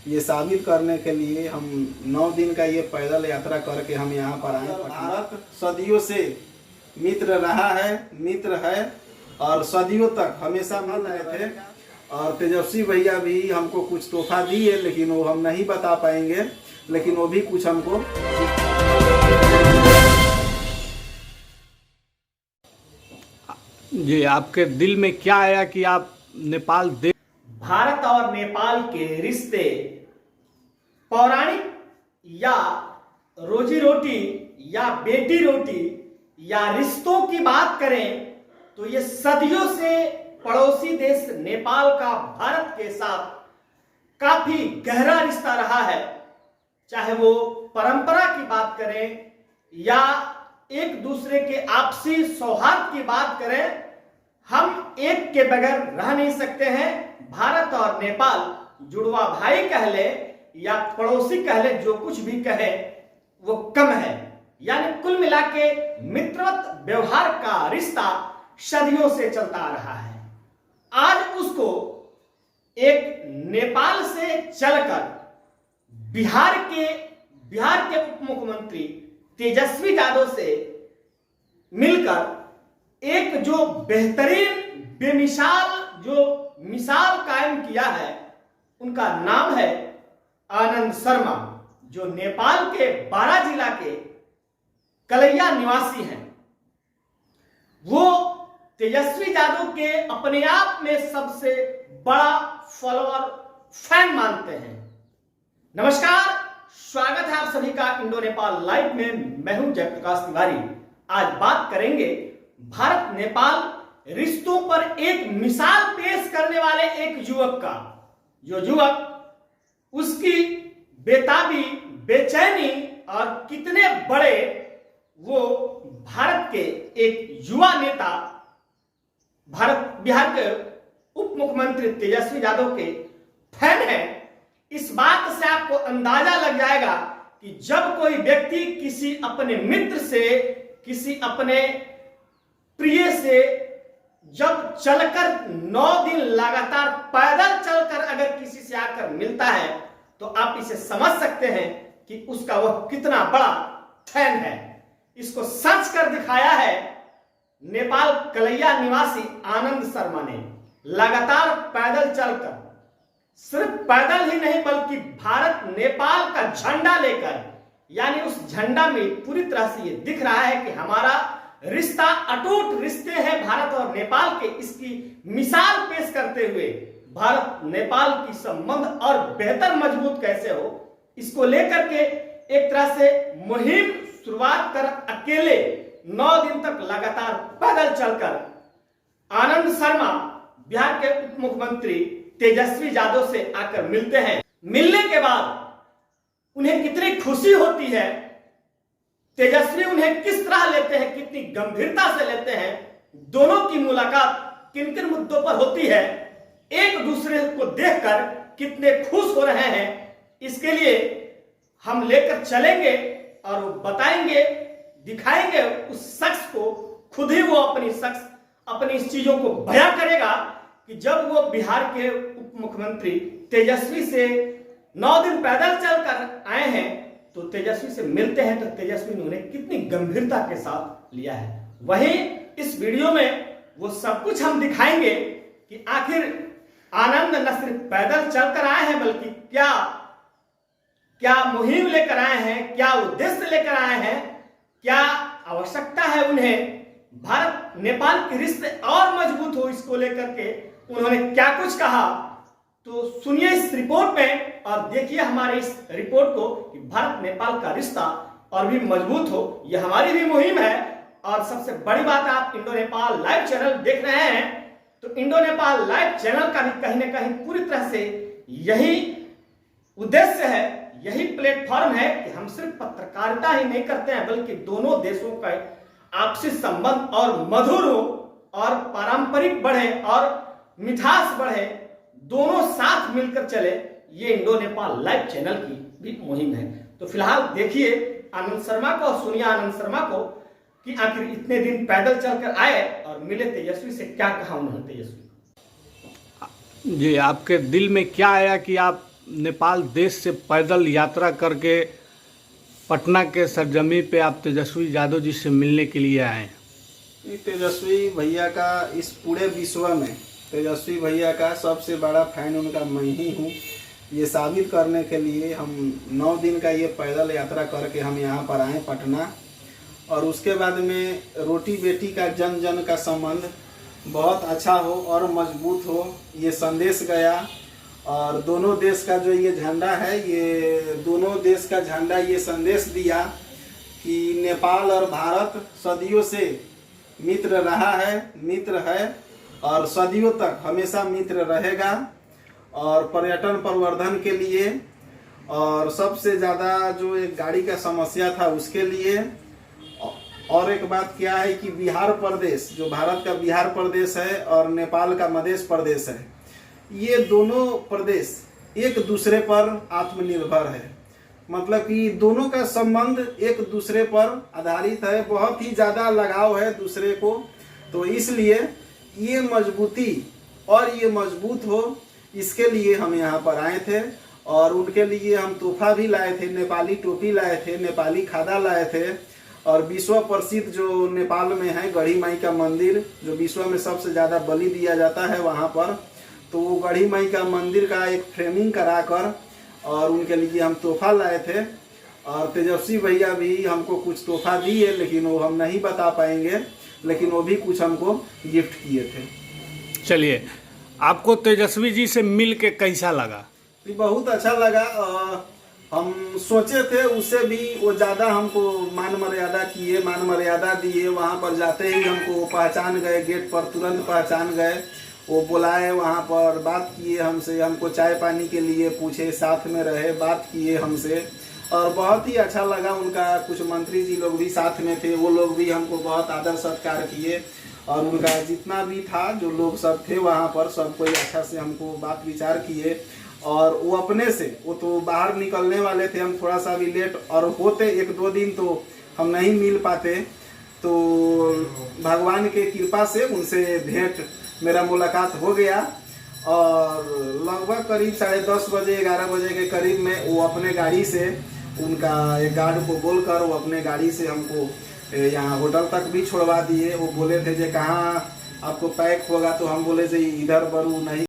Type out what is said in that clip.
ये साबित करने के लिए हम 9 दिन का ये पैदल यात्रा करके हम यहाँ पर आए। भारत सदियों से मित्र रहा है, मित्र है और सदियों तक हमेशा मिल रहे थे। और तेजस्वी भैया भी हमको कुछ तोहफा दिए, लेकिन वो हम नहीं बता पाएंगे, लेकिन वो भी कुछ हमको। जी, आपके दिल में क्या आया कि आप नेपाल देश? भारत और नेपाल के रिश्ते पौराणिक या रोजी रोटी या बेटी रोटी या रिश्तों की बात करें तो ये सदियों से पड़ोसी देश नेपाल का भारत के साथ काफी गहरा रिश्ता रहा है। चाहे वो परंपरा की बात करें या एक दूसरे के आपसी सौहार्द की बात करें, हम एक के बगैर रह नहीं सकते हैं। भारत और नेपाल जुड़वा भाई कह ले या पड़ोसी कह ले, जो कुछ भी कहे वो कम है। यानी कुल मिला के मित्रवत व्यवहार का रिश्ता सदियों से चलता आ रहा है। आज उसको एक नेपाल से चलकर बिहार के उप मुख्यमंत्री तेजस्वी यादव से मिलकर एक जो बेहतरीन बेमिसाल जो मिसाल कायम किया है, उनका नाम है आनंद शर्मा, जो नेपाल के बारा जिला के कलैया निवासी हैं। वो तेजस्वी यादव के अपने आप में सबसे बड़ा फॉलोअर फैन मानते हैं। नमस्कार, स्वागत है आप सभी का इंडो नेपाल लाइव में। मैं हूं जयप्रकाश तिवारी। आज बात करेंगे भारत नेपाल रिश्तों पर एक मिसाल पेश करने वाले एक युवक का, जो युवक उसकी बेताबी, बेचैनी और कितने बड़े वो भारत के एक युवा नेता, बिहार के उप मुख्यमंत्री तेजस्वी यादव के फैन हैं। इस बात से आपको अंदाजा लग जाएगा कि जब कोई व्यक्ति किसी अपने मित्र से, किसी अपने प्रिय से जब चलकर 9 दिन लगातार पैदल चलकर अगर किसी से आकर मिलता है, तो आप इसे समझ सकते हैं कि उसका वह कितना बड़ा फैन है। इसको सच कर दिखाया है नेपाल कलैया निवासी आनंद शर्मा ने। लगातार पैदल चलकर, सिर्फ पैदल ही नहीं बल्कि भारत नेपाल का झंडा लेकर, यानी उस झंडा में पूरी तरह से ये दिख रहा है कि हमारा रिश्ता अटूट रिश्ते हैं भारत और नेपाल के। इसकी मिसाल पेश करते हुए भारत नेपाल की संबंध और बेहतर मजबूत कैसे हो, इसको लेकर के एक तरह से मुहिम शुरुआत कर अकेले 9 दिन तक लगातार पैदल चलकर आनंद शर्मा बिहार के उप मुख्यमंत्री तेजस्वी यादव से आकर मिलते हैं। मिलने के बाद उन्हें कितनी खुशी होती है, तेजस्वी उन्हें किस तरह लेते हैं, कितनी गंभीरता से लेते हैं, दोनों की मुलाकात किन किन मुद्दों पर होती है, एक दूसरे को देखकर कितने खुश हो रहे हैं, इसके लिए हम लेकर चलेंगे और बताएंगे, दिखाएंगे उस शख्स को। खुद ही वो अपनी इस चीजों को बयां करेगा कि जब वो बिहार के उप मुख्यमंत्री तेजस्वी से 9 दिन पैदल चलकर आए हैं, तो तेजस्वी से मिलते हैं, तो तेजस्वी ने उन्हें कितनी गंभीरता के साथ लिया है। वहीं इस वीडियो में वो सब कुछ हम दिखाएंगे कि आखिर आनंद न सिर्फ पैदल चलकर आए हैं, बल्कि क्या मुहिम लेकर आए हैं, क्या उद्देश्य लेकर आए हैं, क्या आवश्यकता है उन्हें भारत नेपाल के रिश्ते और मजबूत हो, इसको लेकर के उन्होंने क्या कुछ कहा। तो सुनिए इस रिपोर्ट में और देखिए हमारे इस रिपोर्ट को कि भारत नेपाल का रिश्ता और भी मजबूत हो, यह हमारी भी मुहिम है। और सबसे बड़ी बात, आप इंडो नेपाल लाइव चैनल देख रहे हैं, तो इंडो नेपाल लाइव चैनल का भी कहीं ना कहीं पूरी तरह से यही उद्देश्य है, यही प्लेटफॉर्म है कि हम सिर्फ पत्रकारिता ही नहीं करते हैं, बल्कि दोनों देशों का आपसी संबंध और मधुर हो और पारंपरिक बढ़े और मिठास बढ़े, दोनों साथ मिलकर चले। ये इंडो नेपाल लाइव चैनल की भी मुहिम है। तो फिलहाल देखिए आनंद शर्मा को और सुनिए आनंद शर्मा को कि आखिर इतने दिन पैदल चलकर आए और मिले तेजस्वी से, क्या कहा उन्होंने तेजस्वी। जी, आपके दिल में क्या आया कि आप नेपाल देश से पैदल यात्रा करके पटना के सरजमी पे आप तेजस्वी यादव जी से मिलने के लिए आए हैं। ये तेजस्वी भैया का इस पूरे विश्व में तेजस्वी भैया का सबसे बड़ा फैन उनका मैं ही हूँ। ये साबित करने के लिए हम 9 दिन का ये पैदल यात्रा करके हम यहाँ पर आए पटना। और उसके बाद में रोटी बेटी का जन जन का संबंध बहुत अच्छा हो और मजबूत हो, ये संदेश गया। और दोनों देश का जो ये झंडा है, ये दोनों देश का झंडा ये संदेश दिया कि नेपाल और भारत सदियों से मित्र रहा है, मित्र है और सदियों तक हमेशा मित्र रहेगा। और पर्यटन प्रवर्धन के लिए और सबसे ज़्यादा जो एक गाड़ी का समस्या था उसके लिए। और एक बात क्या है कि बिहार प्रदेश, जो भारत का बिहार प्रदेश है और नेपाल का मध्य प्रदेश है, ये दोनों प्रदेश एक दूसरे पर आत्मनिर्भर है। मतलब कि दोनों का संबंध एक दूसरे पर आधारित है, बहुत ही ज़्यादा लगाव है दूसरे को। तो इसलिए ये मजबूती और ये मजबूत हो, इसके लिए हम यहाँ पर आए थे। और उनके लिए हम तोहफा भी लाए थे, नेपाली टोपी लाए थे, नेपाली खादा लाए थे। और विश्व प्रसिद्ध जो नेपाल में है गढ़ी माई का मंदिर, जो विश्व में सबसे ज़्यादा बलि दिया जाता है वहाँ पर, तो वो गढ़ी माई का मंदिर का एक फ्रेमिंग कराकर और उनके लिए हम तोहफा लाए थे। और तेजस्वी भैया भी हमको कुछ तोहफा दिए, लेकिन वो हम नहीं बता पाएंगे, लेकिन वो भी कुछ हमको गिफ्ट किए थे। चलिए, आपको तेजस्वी जी से मिल के कैसा लगा? बहुत अच्छा लगा। हम सोचे थे उससे भी वो ज़्यादा हमको मान मर्यादा किए, मान मर्यादा दिए। वहाँ पर जाते ही हमको पहचान गए, गेट पर तुरंत पहचान गए। वो बुलाए, वहाँ पर बात किए हमसे, हमको चाय पानी के लिए पूछे, साथ में रहे, बात किए हमसे। और बहुत ही अच्छा लगा। उनका कुछ मंत्री जी लोग भी साथ में थे, वो लोग भी हमको बहुत आदर सत्कार किए। और उनका जितना भी था, जो लोग सब थे वहाँ पर, सब कोई अच्छा से हमको बात विचार किए। और वो अपने से, वो तो बाहर निकलने वाले थे, हम थोड़ा सा भी लेट और होते 1-2 दिन तो हम नहीं मिल पाते। तो भगवान के कृपा से उनसे भेंट, मेरा मुलाकात हो गया। और लगभग करीब 10:30 बजे 11 बजे के करीब में वो अपने गाड़ी से, उनका एक गार्ड को बोलकर वो अपने गाड़ी से हमको यहाँ होटल तक भी छोड़वा दिए। वो बोले थे जे कहाँ आपको पैक होगा, तो हम बोले जे इधर बरू नहीं।